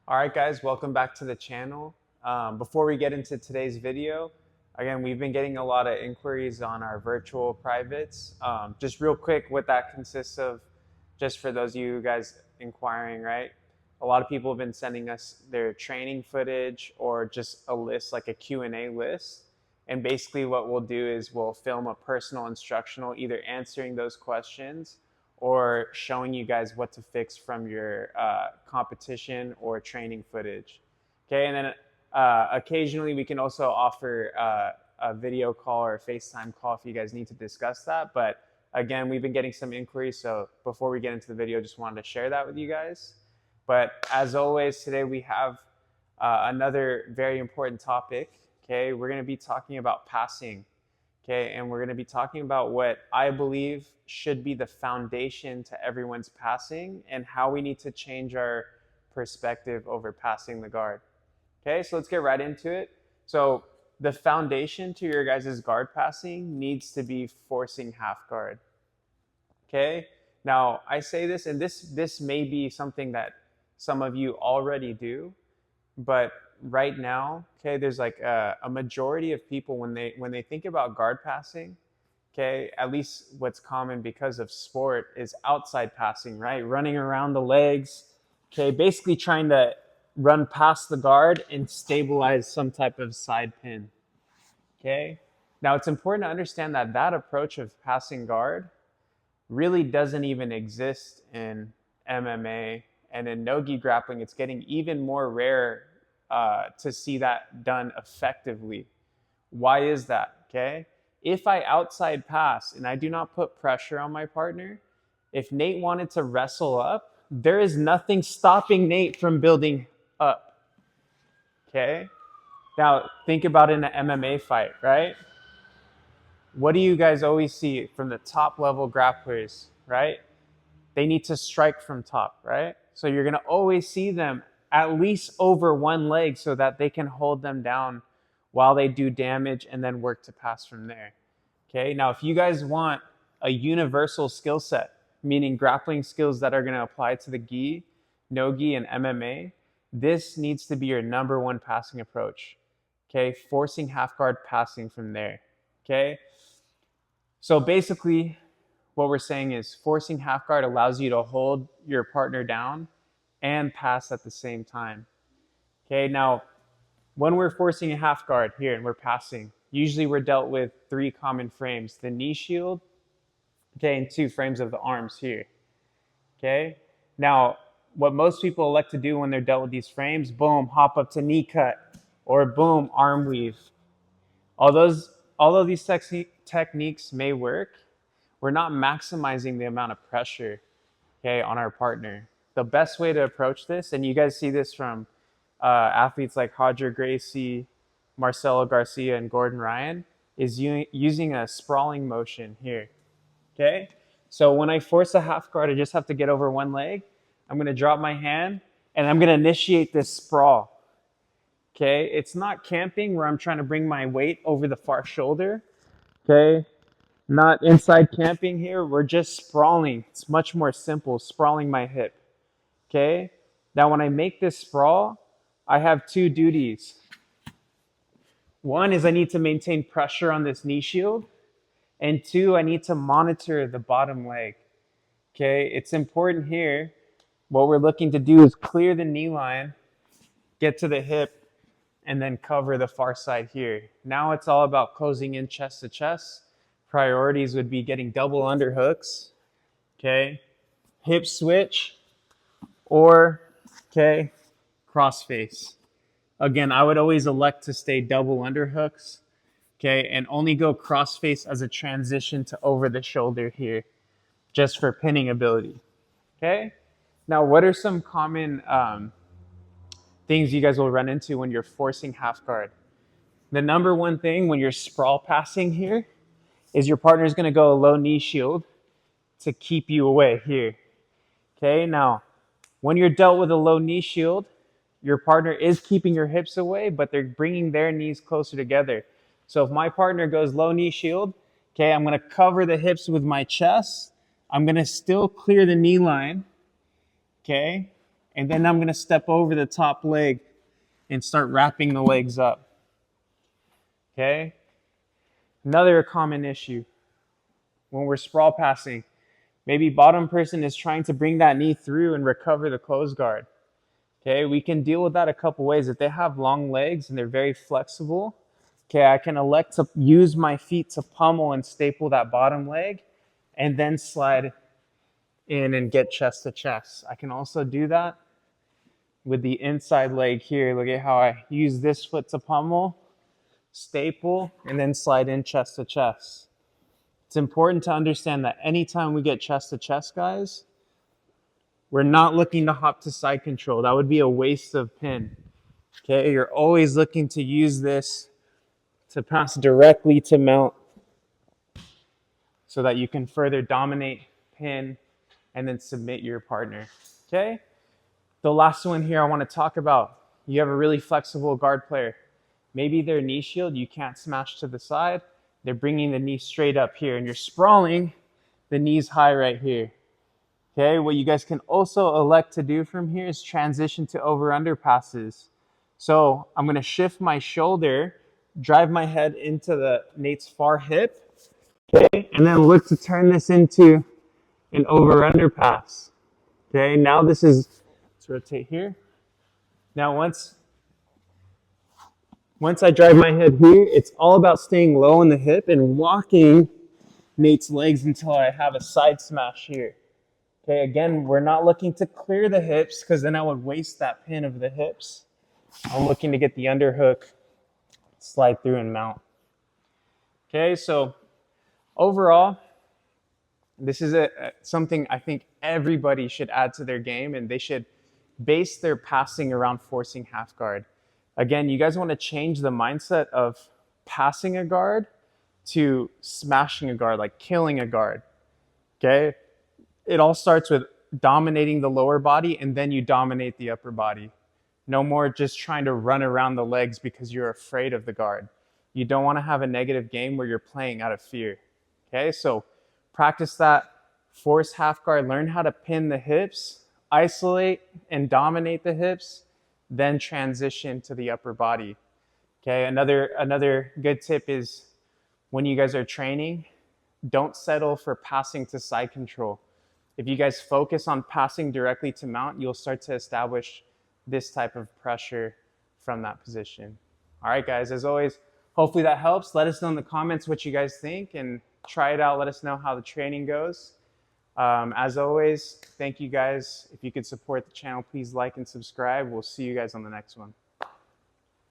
All right, guys, welcome back to the channel. Before we get into today's video, again, we've been getting a lot of inquiries on our virtual privates. Just real quick, what that consists of, just for those of you guys inquiring, right? A lot of people have been sending us their training footage or just a list, like a Q&A list. And basically what we'll do is we'll film a personal instructional, either answering those questions or showing you guys what to fix from your competition or training footage. Okay, and then occasionally we can also offer a video call or a FaceTime call if you guys need to discuss that. But again, we've been getting some inquiries, so before we get into the video, just wanted to share that with you guys. But as always, today we have another very important topic. Okay, we're going to be talking about passing. Okay, and we're going to be talking about what I believe should be the foundation to everyone's passing and how we need to change our perspective over passing the guard. Okay, so let's get right into it. So the foundation to your guys' guard passing needs to be forcing half guard. Okay, now I say this, and this may be something that some of you already do, but right now, okay, there's like a majority of people when they think about guard passing, okay, at least what's common because of sport is outside passing, right? Running around the legs, okay, basically trying to run past the guard and stabilize some type of side pin, okay? Now it's important to understand that that approach of passing guard really doesn't even exist in MMA, and in nogi grappling, it's getting even more rare to see that done effectively. Why is that? Okay, if I outside pass and I do not put pressure on my partner, if Nate wanted to wrestle up, there is nothing stopping Nate from building up. Okay, now think about in an MMA fight, right? What do you guys always see from the top level grapplers, right? They need to strike from top, right? So you're going to always see them at least over one leg so that they can hold them down while they do damage and then work to pass from there. Okay, now if you guys want a universal skill set, meaning grappling skills that are going to apply to the gi, nogi, and MMA, this needs to be your number one passing approach. Okay, forcing half guard passing from there. Okay, so basically what we're saying is forcing half guard allows you to hold your partner down and pass at the same time. Okay, now when we're forcing a half guard here and we're passing, usually we're dealt with three common frames: the knee shield, okay, and two frames of the arms here. Okay, now what most people elect to do when they're dealt with these frames, boom, hop up to knee cut, or boom, arm weave. Although these techniques may work, we're not maximizing the amount of pressure, okay, on our partner. The best way to approach this, and you guys see this from athletes like Roger Gracie, Marcelo Garcia, and Gordon Ryan, is using a sprawling motion here. Okay? So when I force a half guard, I just have to get over one leg. I'm going to drop my hand, and I'm going to initiate this sprawl. Okay? It's not camping where I'm trying to bring my weight over the far shoulder. Okay? Not inside camping here. We're just sprawling. It's much more simple, sprawling my hip. Okay, now when I make this sprawl, I have two duties. One is I need to maintain pressure on this knee shield, and two, I need to monitor the bottom leg. Okay, it's important here. What we're looking to do is clear the knee line, get to the hip, and then cover the far side here. Now it's all about closing in chest to chest. Priorities would be getting double underhooks, okay, hip switch, or, okay, crossface. Again, I would always elect to stay double underhooks, okay, and only go crossface as a transition to over the shoulder here, just for pinning ability, okay? Now, what are some common things you guys will run into when you're forcing half guard? The number one thing when you're sprawl passing here is your partner is going to go a low knee shield to keep you away here, okay? Now, when you're dealt with a low knee shield, your partner is keeping your hips away, but they're bringing their knees closer together. So if my partner goes low knee shield, okay, I'm going to cover the hips with my chest. I'm going to still clear the knee line, okay? And then I'm gonna step over the top leg and start wrapping the legs up, okay? Another common issue when we're sprawl passing, maybe bottom person is trying to bring that knee through and recover the closed guard. Okay, we can deal with that a couple ways. If they have long legs and they're very flexible, okay, I can elect to use my feet to pummel and staple that bottom leg and then slide in and get chest to chest. I can also do that with the inside leg here. Look at how I use this foot to pummel, staple, and then slide in chest to chest. It's important to understand that anytime we get chest to chest, guys, we're not looking to hop to side control. That would be a waste of pin. Okay, you're always looking to use this to pass directly to mount so that you can further dominate, pin, and then submit your partner. Okay, the last one here I want to talk about. You have a really flexible guard player. Maybe their knee shield, you can't smash to the side. They're bringing the knee straight up here, and you're sprawling, the knee's high right here. Okay, what you guys can also elect to do from here is transition to over-under passes. So I'm gonna shift my shoulder, drive my head into Nate's far hip, okay, and then look to turn this into an over-under pass. Okay, now let's rotate here. Now once I drive my head here, it's all about staying low in the hip and walking Nate's legs until I have a side smash here. Okay, again, we're not looking to clear the hips because then I would waste that pin of the hips. I'm looking to get the underhook, slide through and mount. Okay, so overall, this is something I think everybody should add to their game, and they should base their passing around forcing half guard. Again, you guys want to change the mindset of passing a guard to smashing a guard, like killing a guard. Okay? It all starts with dominating the lower body, and then you dominate the upper body. No more just trying to run around the legs because you're afraid of the guard. You don't want to have a negative game where you're playing out of fear. Okay, so practice that. Force half guard. Learn how to pin the hips, isolate and dominate the hips, then transition to the upper body. Okay, another good tip is when you guys are training, don't settle for passing to side control. If you guys focus on passing directly to mount, you'll start to establish this type of pressure from that position. All right, guys, as always, hopefully that helps. Let us know in the comments what you guys think and try it out. Let us know how the training goes. As always, thank you guys. If you could support the channel, please like and subscribe. We'll see you guys on the next one.